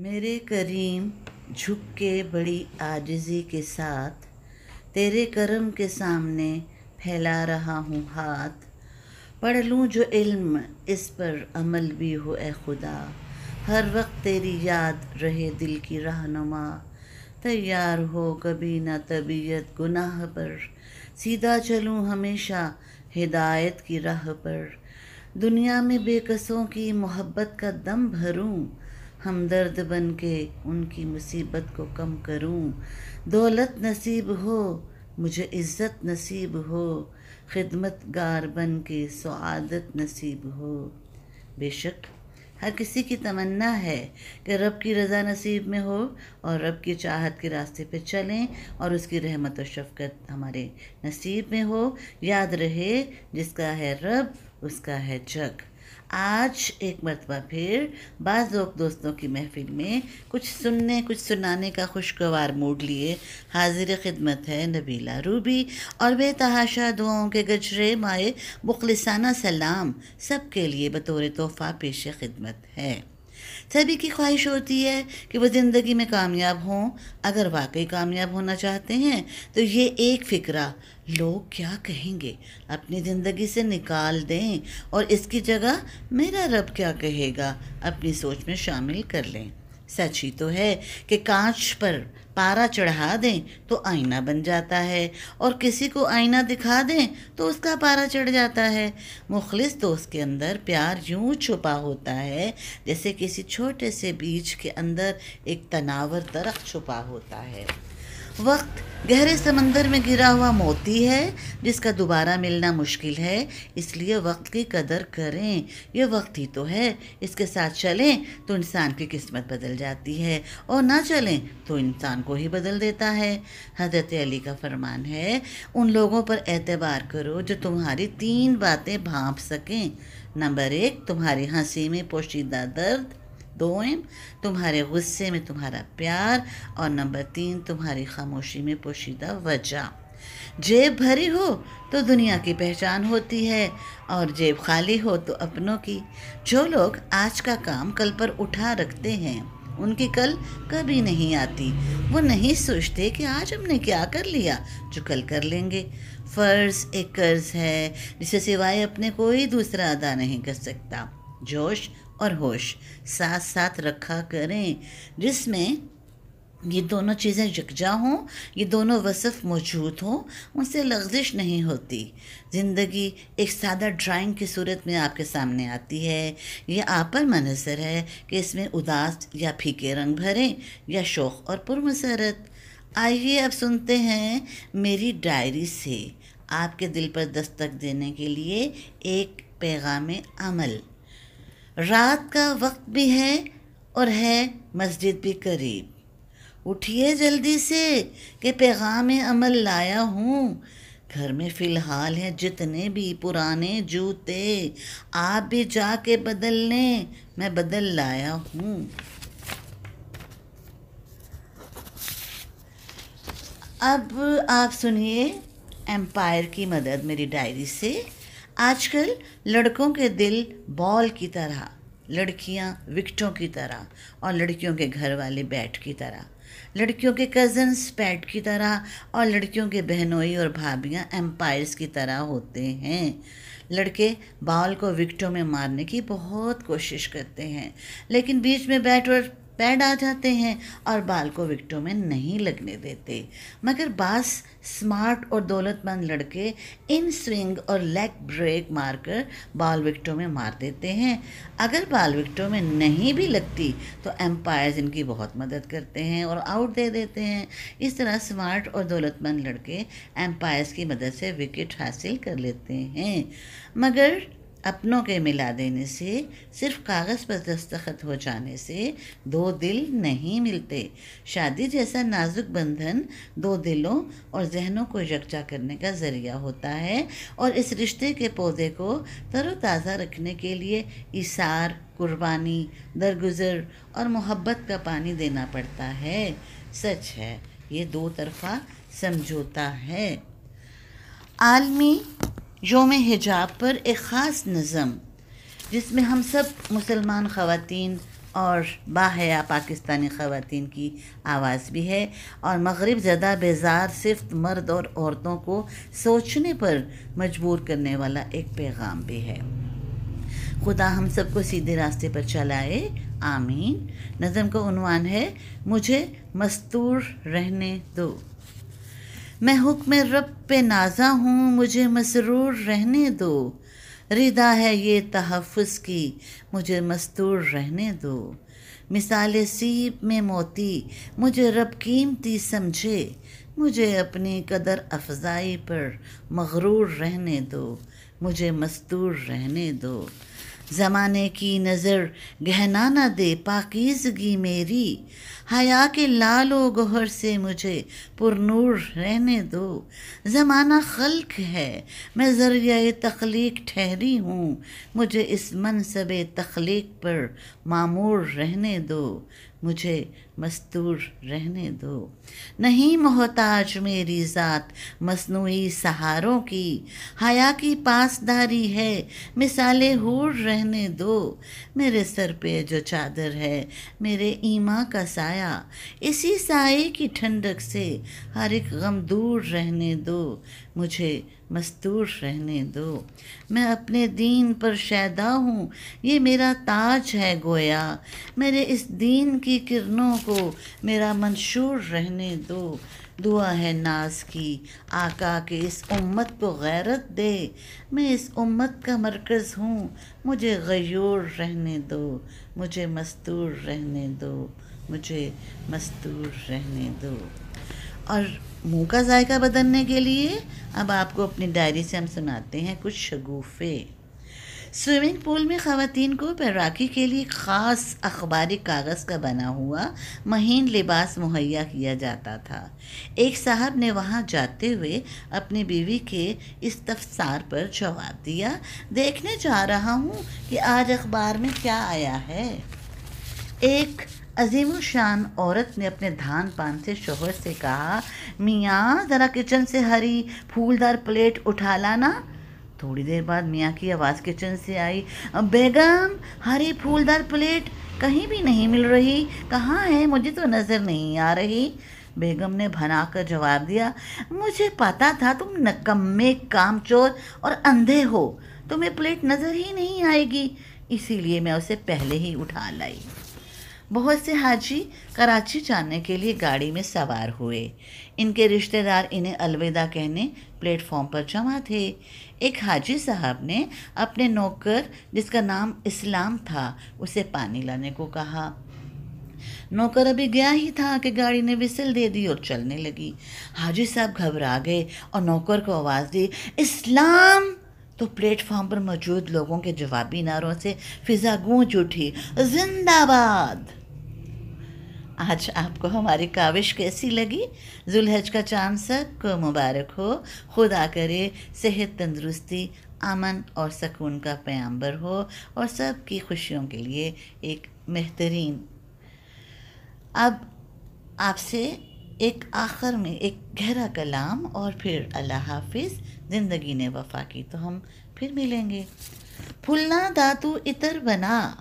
میرے کریم جھک کے بڑی عاجزی کے ساتھ تیرے کرم کے سامنے پھیلا رہا ہوں ہاتھ، پڑھ لوں جو علم اس پر عمل بھی ہو اے خدا، ہر وقت تیری یاد رہے دل کی رہنما، تیار ہو کبھی نہ طبیعت گناہ پر، سیدھا چلوں ہمیشہ ہدایت کی راہ پر، دنیا میں بے کسوں کی محبت کا دم بھروں، ہمدرد بن کے ان کی مصیبت کو کم کروں، دولت نصیب ہو مجھے عزت نصیب ہو، خدمت گار بن کے سعادت نصیب ہو۔ بے شک ہر کسی کی تمنا ہے کہ رب کی رضا نصیب میں ہو اور رب کی چاہت کے راستے پہ چلیں اور اس کی رحمت و شفقت ہمارے نصیب میں ہو۔ یاد رہے جس کا ہے رب اس کا ہے جگ۔ آج ایک مرتبہ پھر بعض لوگ دوستوں کی محفل میں کچھ سننے کچھ سنانے کا خوشگوار موڈ لیے حاضر خدمت ہے نبیلہ روبی، اور بے تحاشا دعاؤں کے گجرے مائے مخلصانہ سلام سب کے لیے بطور تحفہ پیش خدمت ہے۔ سبھی کی خواہش ہوتی ہے کہ وہ زندگی میں کامیاب ہوں۔ اگر واقعی کامیاب ہونا چاہتے ہیں تو یہ ایک فکرہ لوگ کیا کہیں گے اپنی زندگی سے نکال دیں، اور اس کی جگہ میرا رب کیا کہے گا اپنی سوچ میں شامل کر لیں۔ سچ ہی تو ہے کہ کانچ پر پارا چڑھا دیں تو آئینہ بن جاتا ہے، اور کسی کو آئینہ دکھا دیں تو اس کا پارا چڑھ جاتا ہے۔ مخلص دوست کے اندر پیار یوں چھپا ہوتا ہے جیسے کسی چھوٹے سے بیج کے اندر ایک تناور درخت چھپا ہوتا ہے۔ وقت گہرے سمندر میں گرا ہوا موتی ہے جس کا دوبارہ ملنا مشکل ہے، اس لیے وقت کی قدر کریں۔ یہ وقت ہی تو ہے، اس کے ساتھ چلیں تو انسان کی قسمت بدل جاتی ہے، اور نہ چلیں تو انسان کو ہی بدل دیتا ہے۔ حضرت علی کا فرمان ہے، ان لوگوں پر اعتبار کرو جو تمہاری 3 باتیں بھانپ سکیں۔ نمبر 1 تمہاری ہنسی میں پوشیدہ درد، 2 تمہارے غصے میں تمہارا پیار، اور نمبر 3 تمہاری خاموشی میں پوشیدہ وجہ۔ جیب بھری ہو تو دنیا کی پہچان ہوتی ہے، اور جیب خالی ہو تو اپنوں کی۔ جو لوگ آج کا کام کل پر اٹھا رکھتے ہیں ان کی کل کبھی نہیں آتی۔ وہ نہیں سوچتے کہ آج ہم نے کیا کر لیا جو کل کر لیں گے۔ فرض ایک قرض ہے جسے سوائے اپنے کوئی دوسرا ادا نہیں کر سکتا۔ جوش اور ہوش ساتھ ساتھ رکھا کریں، جس میں یہ دونوں چیزیں یکجا ہوں، یہ دونوں وصف موجود ہوں، ان سے لغزش نہیں ہوتی۔ زندگی ایک سادہ ڈرائنگ کی صورت میں آپ کے سامنے آتی ہے۔ یہ آپ پر منحصر ہے کہ اس میں اداس یا پھیکے رنگ بھریں یا شوق اور پرمسرت۔ آئیے اب سنتے ہیں میری ڈائری سے آپ کے دل پر دستک دینے کے لیے ایک پیغام عمل۔ رات کا وقت بھی ہے اور ہے مسجد بھی قریب، اٹھیے جلدی سے کہ پیغام عمل لایا ہوں۔ گھر میں فی الحال ہیں جتنے بھی پرانے جوتے، آپ بھی جا کے بدل لیں، میں بدل لایا ہوں۔ اب آپ سنیے ایمپائر کی مدد میری ڈائری سے۔ آج کل لڑکوں کے دل بال کی طرح، لڑکیاں وکٹوں کی طرح، اور لڑکیوں کے گھر والے بیٹ کی طرح، لڑکیوں کے کزنز پیٹ کی طرح، اور لڑکیوں کے بہنوئی اور بھابیاں ایمپائرز کی طرح ہوتے ہیں۔ لڑکے بال کو وکٹوں میں مارنے کی بہت کوشش کرتے ہیں، لیکن بیچ میں بیٹ اور پیڈ آ جاتے ہیں اور بال کو وکٹوں میں نہیں لگنے دیتے۔ مگر بعض سمارٹ اور دولت مند لڑکے ان سوئنگ اور لیگ بریک مار کر بال وکٹوں میں مار دیتے ہیں۔ اگر بال وکٹوں میں نہیں بھی لگتی تو ایمپائرز ان کی بہت مدد کرتے ہیں اور آؤٹ دے دیتے ہیں۔ اس طرح سمارٹ اور دولت مند لڑکے ایمپائرز کی مدد سے وکٹ حاصل کر لیتے ہیں، مگر اپنوں کے ملا دینے سے، صرف کاغذ پر دستخط ہو جانے سے 2 دل نہیں ملتے۔ شادی جیسا نازک بندھن 2 دلوں اور ذہنوں کو یکجا کرنے کا ذریعہ ہوتا ہے، اور اس رشتے کے پودے کو تر و تازہ رکھنے کے لیے ایثار، قربانی، درگزر اور محبت کا پانی دینا پڑتا ہے۔ سچ ہے، یہ 2 طرفہ سمجھوتا ہے۔ عالمی یوم حجاب پر ایک خاص نظم، جس میں ہم سب مسلمان خواتین اور باحیا پاکستانی خواتین کی آواز بھی ہے، اور مغرب زدہ بیزار صرف مرد اور عورتوں کو سوچنے پر مجبور کرنے والا ایک پیغام بھی ہے۔ خدا ہم سب کو سیدھے راستے پر چلائے، آمین۔ نظم کا عنوان ہے مجھے مستور رہنے دو۔ میں حکم رب پہ نازا ہوں، مجھے مسرور رہنے دو۔ ردا ہے یہ تحفظ کی، مجھے مستور رہنے دو۔ مثال سیب میں موتی، مجھے رب قیمتی سمجھے۔ مجھے اپنی قدر افزائی پر مغرور رہنے دو، مجھے مستور رہنے دو۔ زمانے کی نظر گہنا نہ دے پاکیزگی میری، حیا کے لال و گوہر سے مجھے پرنور رہنے دو۔ زمانہ خلق ہے، میں ذریعہ تخلیق ٹھہری ہوں، مجھے اس منصب تخلیق پر معمور رہنے دو، مجھے مستور رہنے دو۔ نہیں محتاج میری ذات مصنوعی سہاروں کی، حیا کی پاسداری ہے مثال حور رہنے دو۔ میرے سر پہ جو چادر ہے میرے ایمان کا سایہ، اسی سائے کی ٹھنڈک سے ہر ایک غم دور رہنے دو، مجھے مستور رہنے دو۔ میں اپنے دین پر شیدا ہوں، یہ میرا تاج ہے گویا، میرے اس دین کی کرنوں کو میرا منشور رہنے دو۔ دعا ہے ناز کی آقا کہ اس امت کو غیرت دے، میں اس امت کا مرکز ہوں، مجھے غیور رہنے دو، مجھے مستور رہنے دو، مجھے مستور رہنے دو۔ اور منہ کا ذائقہ بدلنے کے لیے اب آپ کو اپنی ڈائری سے ہم سناتے ہیں کچھ شگوفے۔ سوئمنگ پول میں خواتین کو پیراکی کے لیے خاص اخباری کاغذ کا بنا ہوا مہین لباس مہیا کیا جاتا تھا۔ ایک صاحب نے وہاں جاتے ہوئے اپنی بیوی کے استفسار پر جواب دیا، دیکھنے جا رہا ہوں کہ آج اخبار میں کیا آیا ہے۔ ایک عظیم الشان عورت نے اپنے دھان پان سے شوہر سے کہا، میاں ذرا کچن سے ہری پھولدار پلیٹ اٹھا لانا۔ تھوڑی دیر بعد میاں کی آواز کچن سے آئی، بیگم ہری پھولدار پلیٹ کہیں بھی نہیں مل رہی، کہاں ہے؟ مجھے تو نظر نہیں آ رہی۔ بیگم نے بھنا کر جواب دیا، مجھے پتا تھا تم نکمے کام چور اور اندھے ہو، تمہیں پلیٹ نظر ہی نہیں آئے گی، اسی لیے میں اسے پہلے ہی اٹھا لائی۔ بہت سے حاجی کراچی جانے کے لیے گاڑی میں سوار ہوئے۔ ان کے رشتہ دار انہیں الوداع کہنے پلیٹ فارم پر جمع تھے۔ ایک حاجی صاحب نے اپنے نوکر جس کا نام اسلام تھا اسے پانی لانے کو کہا۔ نوکر ابھی گیا ہی تھا کہ گاڑی نے وسل دے دی اور چلنے لگی۔ حاجی صاحب گھبرا گئے اور نوکر کو آواز دی، اسلام! تو پلیٹ فارم پر موجود لوگوں کے جوابی نعروں سے فضا گونج اٹھی، زندہ باد! آج آپ کو ہماری کاوش کیسی لگی؟ ذوالحج کا چاند سب کو مبارک ہو۔ خدا کرے صحت، تندرستی، امن اور سکون کا پیامبر ہو اور سب کی خوشیوں کے لیے ایک بہترین۔ اب آپ سے ایک آخر میں ایک گہرا کلام اور پھر اللہ حافظ، زندگی نے وفا کی، تو ہم پھر ملیں گے۔ پھلنا دا تو اتر بنا،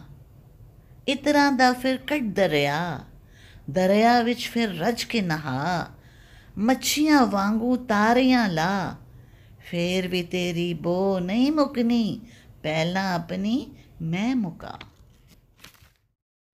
اتراں دا پھر کٹ دریا، دریا وچ پھر رج کے نہا، مچھیاں وانگو تاریاں لا، پھر بھی تیری بو نہیں مکنی، پہلا اپنی میں مکا۔